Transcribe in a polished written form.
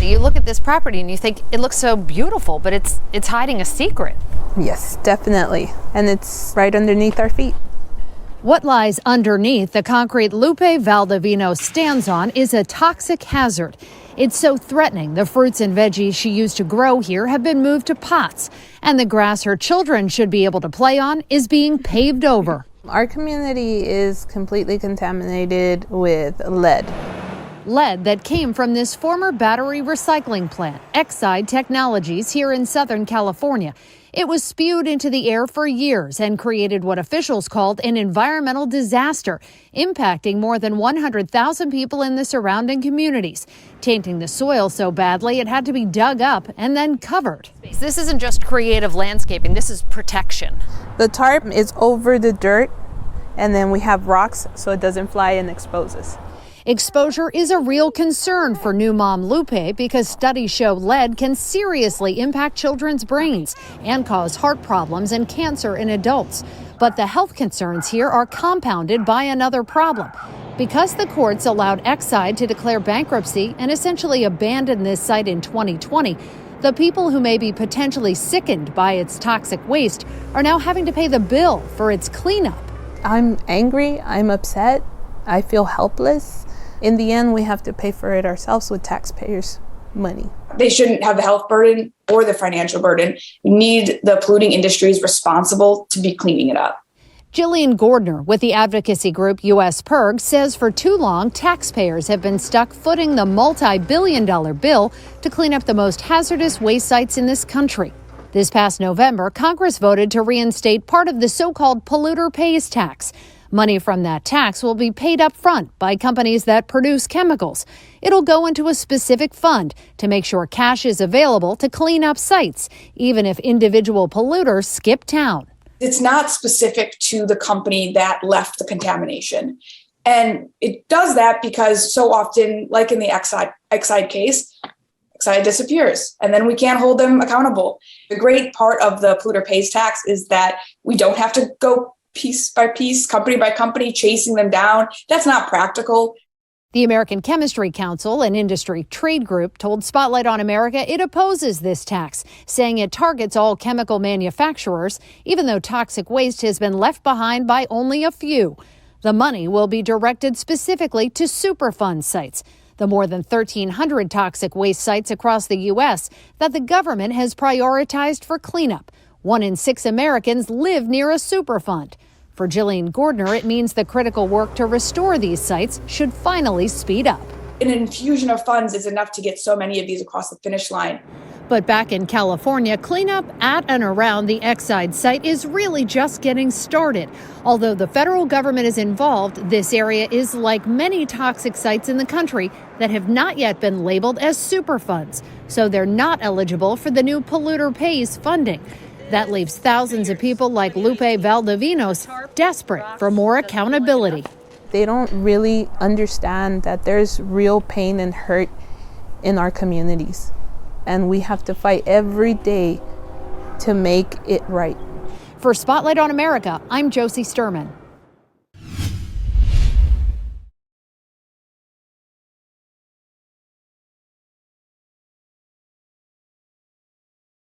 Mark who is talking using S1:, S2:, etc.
S1: You look at this property and you think it looks so beautiful, but it's hiding a secret.
S2: Yes, definitely. And it's right underneath our feet.
S3: What lies underneath the concrete Lupe Valdovinos stands on is a toxic hazard. It's so threatening, the fruits and veggies she used to grow here have been moved to pots, and the grass her children should be able to play on is being paved over.
S2: Our community is completely contaminated with lead.
S3: Lead that came from this former battery recycling plant, Exide Technologies, here in Southern California. It was spewed into the air for years and created what officials called an environmental disaster, impacting more than 100,000 people in the surrounding communities, tainting the soil so badly it had to be dug up and then covered.
S1: This isn't just creative landscaping, this is protection.
S2: The tarp is over the dirt, and then we have rocks so it doesn't fly and exposes.
S3: Exposure is a real concern for new mom Lupe because studies show lead can seriously impact children's brains and cause heart problems and cancer in adults. But the health concerns here are compounded by another problem. Because the courts allowed Exide to declare bankruptcy and essentially abandon this site in 2020, the people who may be potentially sickened by its toxic waste are now having to pay the bill for its cleanup.
S2: I'm angry, I'm upset, I feel helpless. In the end, we have to pay for it ourselves with taxpayers' money.
S4: They shouldn't have the health burden or the financial burden. We need the polluting industries responsible to be cleaning it up.
S3: Jillian Gordner with the advocacy group U.S. PIRG says for too long, taxpayers have been stuck footing the multi-billion-dollar bill to clean up the most hazardous waste sites in this country. This past November, Congress voted to reinstate part of the so-called polluter pays tax. Money from that tax will be paid up front by companies that produce chemicals. It'll go into a specific fund to make sure cash is available to clean up sites, even if individual polluters skip town.
S4: It's not specific to the company that left the contamination. And it does that because so often, like in the Exide case, Exide disappears and then we can't hold them accountable. The great part of the polluter pays tax is that we don't have to go piece by piece, company by company, chasing them down. That's not practical.
S3: The American Chemistry Council, an industry trade group, told Spotlight on America it opposes this tax, saying it targets all chemical manufacturers, even though toxic waste has been left behind by only a few. The money will be directed specifically to Superfund sites, the more than 1,300 toxic waste sites across the U.S. that the government has prioritized for cleanup. 1 in 6 Americans live near a Superfund. For Jillian Gordner, it means the critical work to restore these sites should finally speed up.
S4: An infusion of funds is enough to get so many of these across the finish line.
S3: But back in California, cleanup at and around the Exide site is really just getting started. Although the federal government is involved, this area is like many toxic sites in the country that have not yet been labeled as Superfunds, so they're not eligible for the new polluter pays funding. That leaves thousands of people like Lupe Valdovinos desperate for more accountability.
S2: They don't really understand that there's real pain and hurt in our communities. And we have to fight every day to make it right.
S3: For Spotlight on America, I'm Josie Sturman.